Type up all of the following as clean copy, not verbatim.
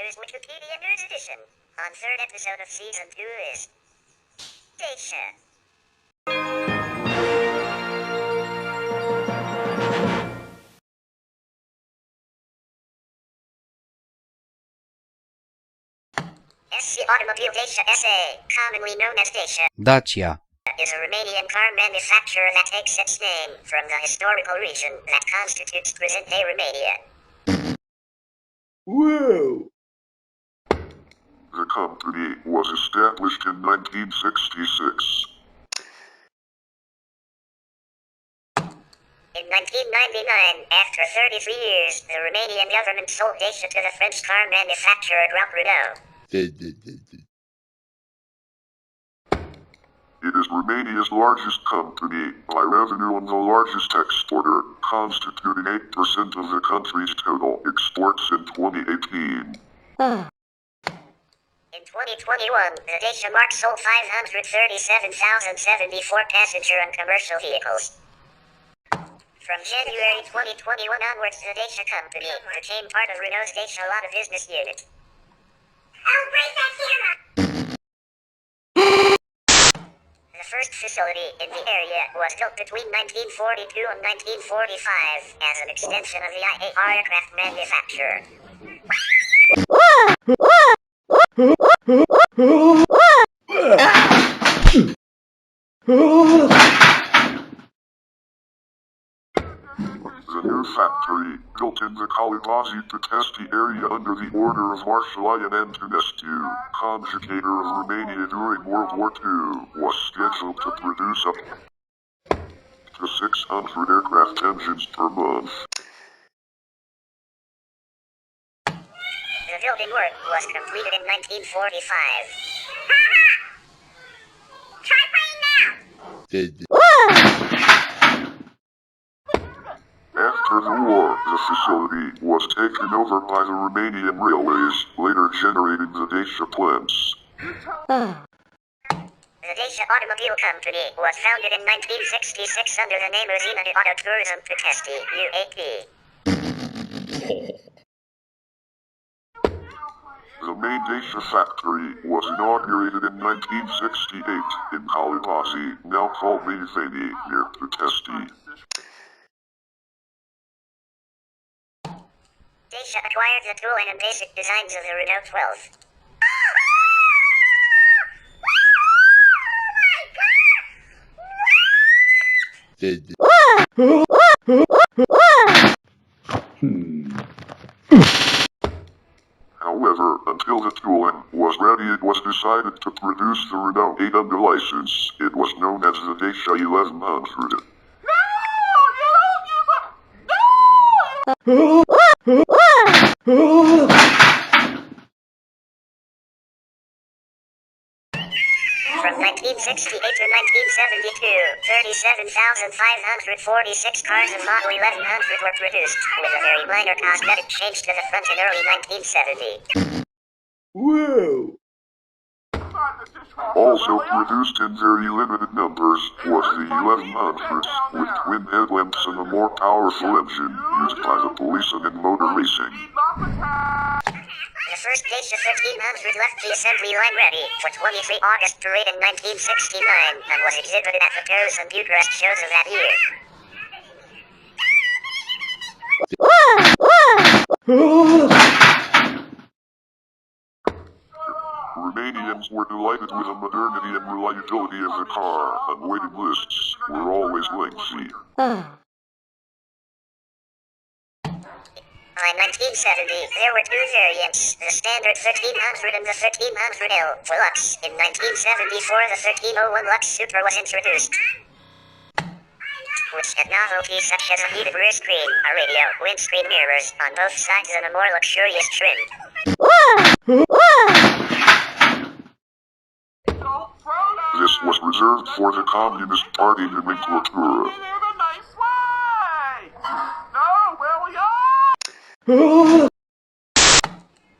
Here's Wikipedia News Edition. On third episode of Season 2 is Dacia. SC Automobile Dacia SA, commonly known as Dacia, Dacia. is a Romanian car manufacturer that takes its name from the historical region that constitutes present-day Romania. Whoa! The company was established in 1966. In 1999, after 33 years, the Romanian government sold Dacia to the French car manufacturer Groupe Renault. It is Romania's largest company by revenue and the largest exporter, constituting 8% of the country's total exports in 2018. In 2021, the Dacia Mark sold 537,074 passenger and commercial vehicles. From January 2021 onwards, the Dacia company became part of Renault's Dacia Auto business unit. Oh, break that camera! The first facility in the area was built between 1942 and 1945 as an extension of the IAR aircraft manufacturer. The new factory, built in the Calivazi-Pătești area under the order of Marshal Ion Antonescu, conjugator of Romania during World War II, was scheduled to produce up to 600 aircraft engines per month. The building work was completed in 1945. Try playing now! After the war, the facility was taken over by the Romanian Railways, later generating the Dacia plants. The Dacia Automobile Company was founded in 1966 under the name Usina de Auto Tourism Pătești, UAP. The main Dacia factory was inaugurated in 1968 in Calivazi, now called Mătășeni, near Pătești. Dacia acquired the tool and basic designs of the Renault 12. However, until the tooling was ready, it was decided to produce the Renault 8 under license. It was known as the Dacia 1100. From 1968 to 1972, 37,546 cars of Model 1100 were produced, with a very minor cosmetic change to the front in early 1970. Whoa! Also produced in very limited numbers was the 1100s, with twin headlamps and a more powerful engine, used by the police and in motor racing. The first Dacia 1300 left the assembly line ready for 23 August parade in 1969 and was exhibited at the Paris and Bucharest shows of that year. Romanians were delighted with the modernity and reliability of the car, and waiting lists were always lengthy. By 1970, there were two variants, the standard 1300 and the 1300L for Lux. In 1974, the 1301 Lux Super was introduced, which had novelties such as a heated rear screen, a radio, windscreen mirrors on both sides, and a more luxurious trim. This was reserved for the Communist Party nomenclatura.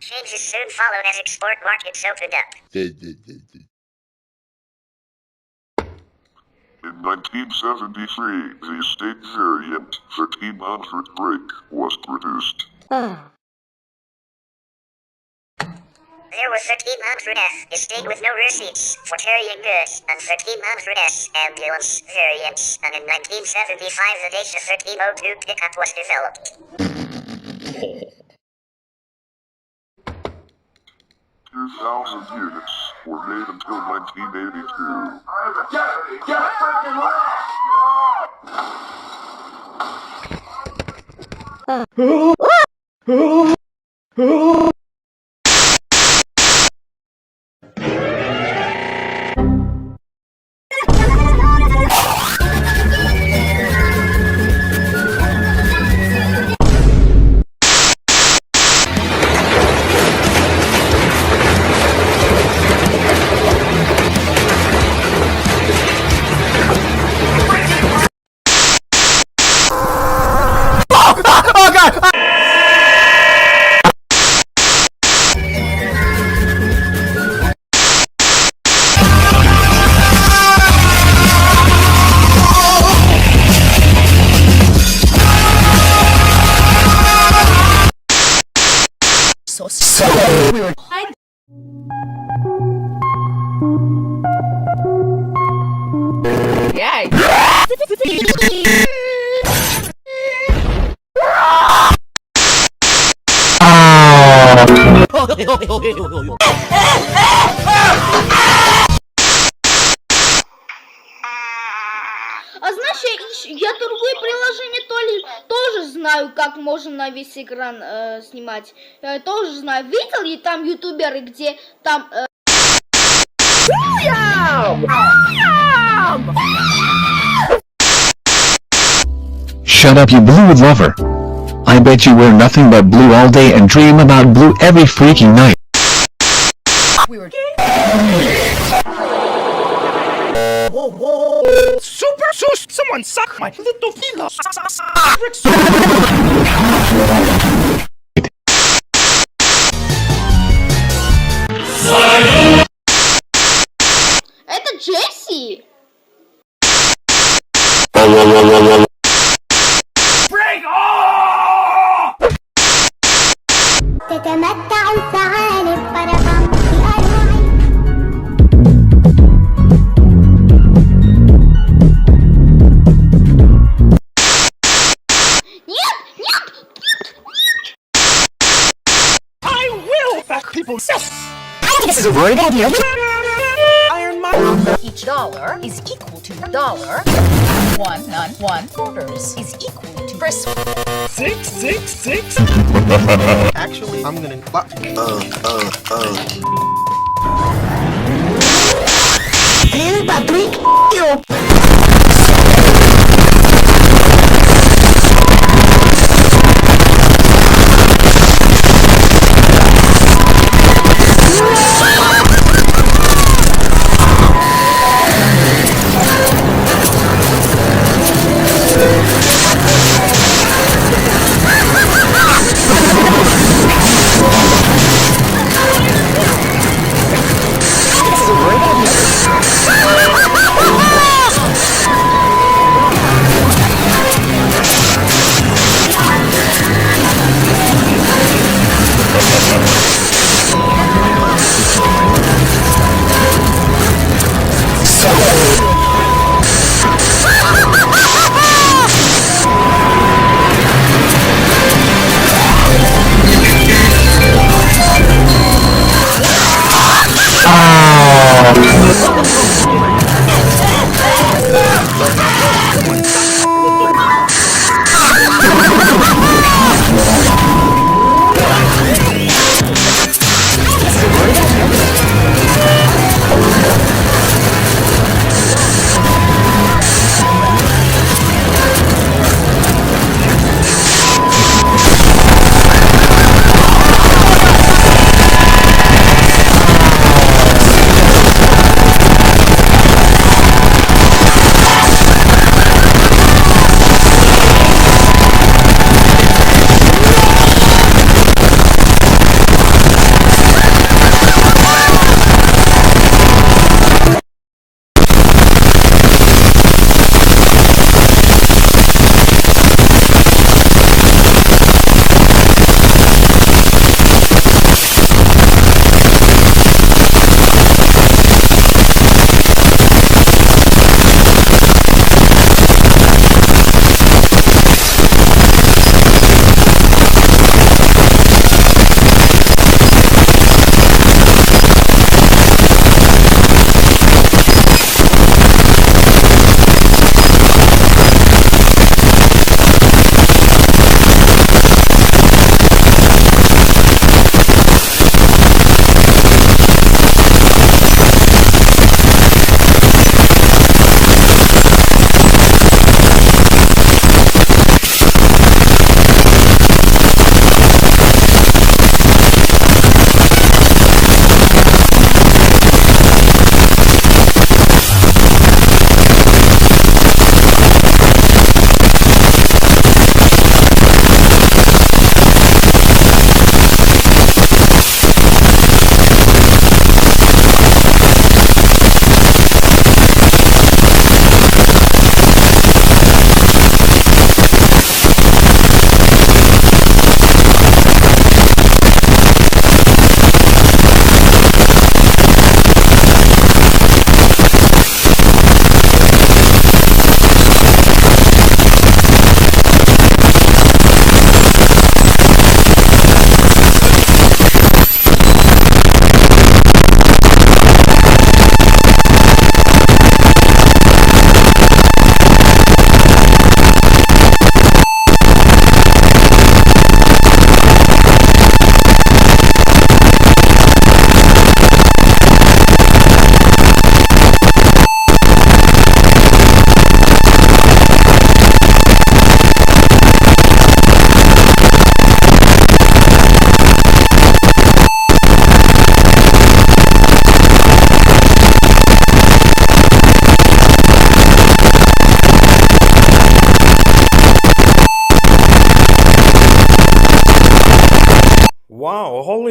Changes soon followed as export markets opened up. In 1973, the estate variant 1300 brake was produced. there were 1300 estate with no receipts for carrying goods, and 1300 ambulance variants, and in 1975 the Dacia 1302 pickup was developed. 2,000 units were made until 1982. А знаешь, я другое приложение тоже знаю, как можно на весь экран снимать. Тоже знаю. Видел ли там ютуберы, где там... Shut up, you blue lover. I bet you wear nothing but blue all day and dream about blue every freaking night. Super sus! Someone suck my little villa! Это Джесси! Break off! تتمتع الثعالب فرحا بأرواحي. I will fuck people! This is a very good idea. Iron Man! Each dollar is equal to dollar. 1 quarters is equal to press. 666. Actually, I'm gonna. Hey, Patrick, you.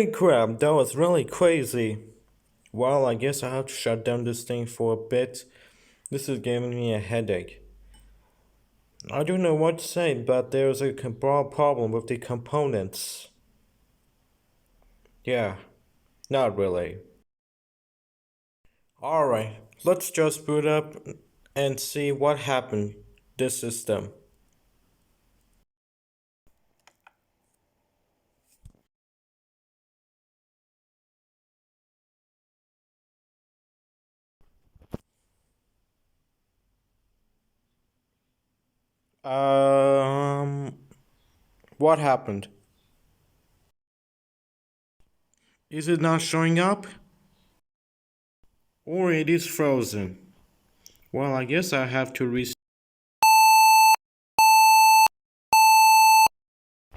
Holy crap, that was really crazy. Well, I guess I have to shut down this thing for a bit. This is giving me a headache. I don't know what to say, but there's a problem with the components. Yeah, not really. Alright, let's just boot up and see what happened this system. What happened? Is it not showing up? Or it is frozen? Well, I guess I have to restart.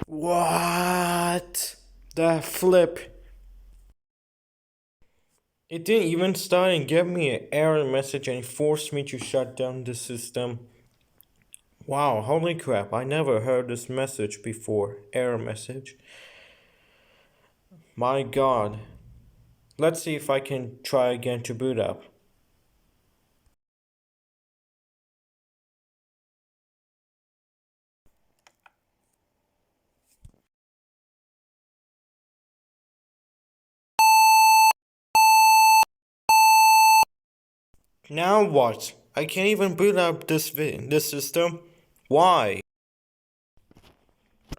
What? The flip. It didn't even start and give me an error message and forced me to shut down the system. Wow, holy crap, I never heard this message before. Error message. My god. Let's see if I can try again to boot up. Now what? I can't even boot up this system. Why?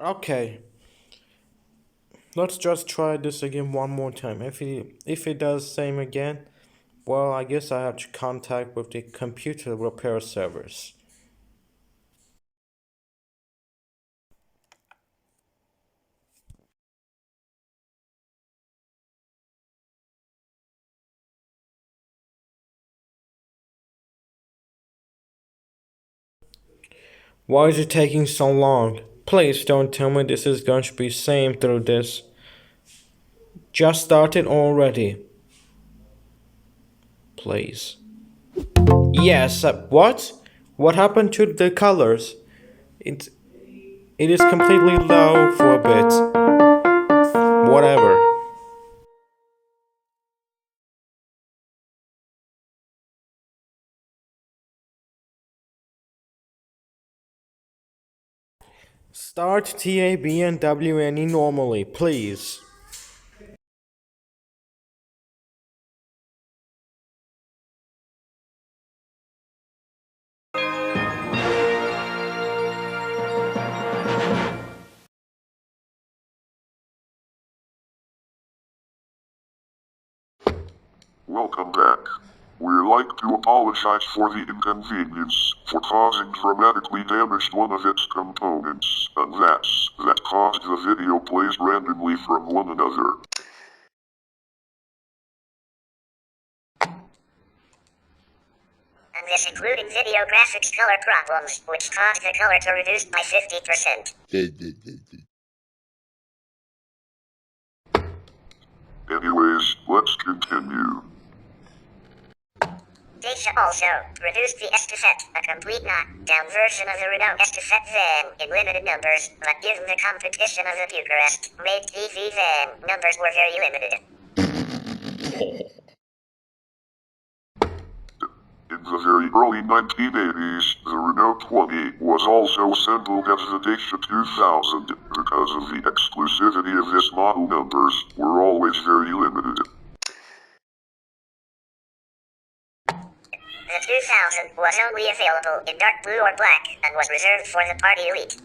Okay. Let's just try this again one more time. If it does same again, well, I guess I have to contact with the computer repair servers. Why is it taking so long? Please don't tell me this is going to be same through this. Just started already. Please. Yes, what? What happened to the colors? It is completely low for a bit. Whatever. Start TAB and WNE normally, please. Welcome back. We'd like to apologize for the inconvenience for causing dramatically damaged one of its components, and that caused the video plays randomly from one another. And this including video graphics color problems, which caused the color to reduce by 50%. Anyways, let's continue. Dacia also produced the Estafette, a complete knockdown version of the Renault Estafette van in limited numbers, but given the competition of the Bucharest-made TV van, numbers were very limited. In the very early 1980s, the Renault 20 was also assembled as the Dacia 2000 because of the exclusivity of this model. Numbers were always very limited. The 2000 was only available in dark blue or black and was reserved for the party elite.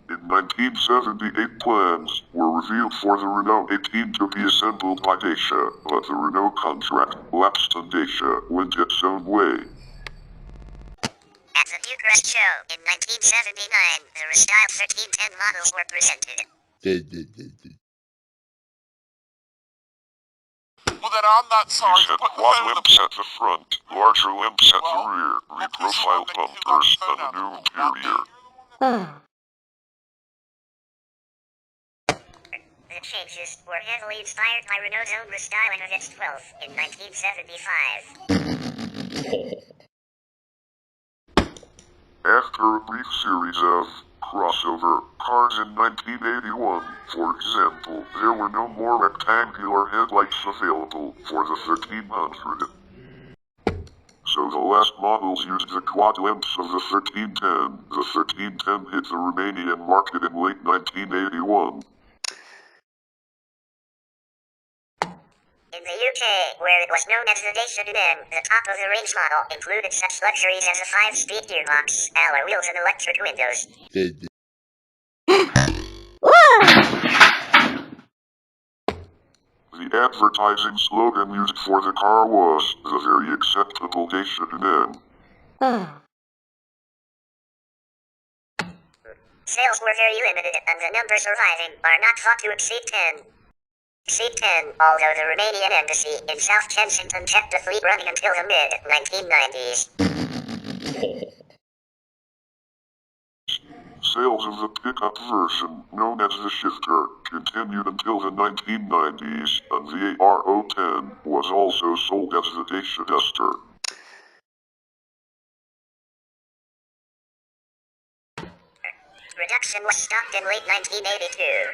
In 1978, plans were revealed for the Renault 18 to be assembled by Dacia, but the Renault contract lapsed and Dacia went its own way. At the Bucharest show in 1979, the Restyle 1310 models were presented. Well, then I'm not sorry These for had putting quad the phone in lamps at the front, larger lamps at the rear, that piece of reprofiled that you bumpers, got the and a phone new out, not me. interior. The changes were heavily inspired by Renault's own restyling of its 12 in 1975. After a brief series of crossover cars in 1981. For example, there were no more rectangular headlights available for the 1300. So the last models used the quad lengths of the 1310. The 1310 hit the Romanian market in late 1981. In the UK, where it was known as the Dacia then, the top-of-the-range model included such luxuries as a 5-speed gearbox, alloy wheels and electric windows. The advertising slogan used for the car was, "The very acceptable Dacia then." Sales were very limited, and the numbers surviving are not thought to exceed 10. Exceed 10, although the Romanian embassy in South Kensington kept the fleet running until the mid-1990s. Sales of the pickup version, known as the Shifter, continued until the 1990s, and the AR-010 was also sold as the Dacia Duster. Production was stopped in late 1982.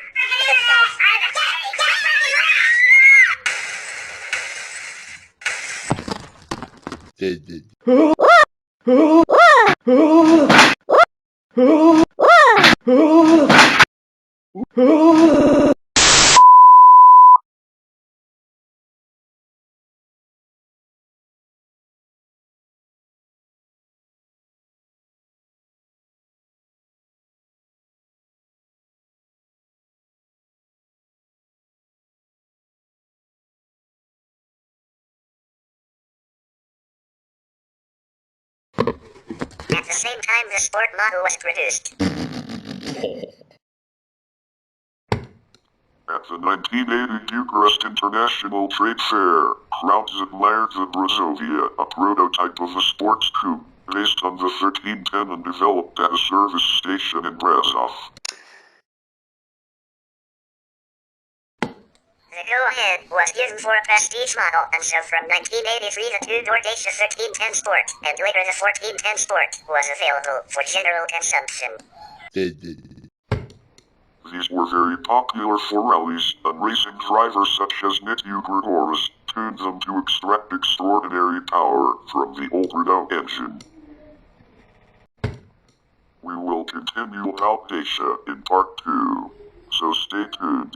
At the same time the sport model was produced. At the 1980 Bucharest International Trade Fair, crowds admired the Brazovia, a prototype of a sports coupe, based on the 1310 and developed at a service station in Brasov. The go-ahead was given for a prestige model, and so from 1983 the two-door Dacia 1310 Sport, and later the 1410 Sport, was available for general consumption. These were very popular for rallies, and racing drivers such as Mitiu Grigoris tuned them to extract extraordinary power from the old Renault engine. We will continue about Dacia in part 2, so stay tuned.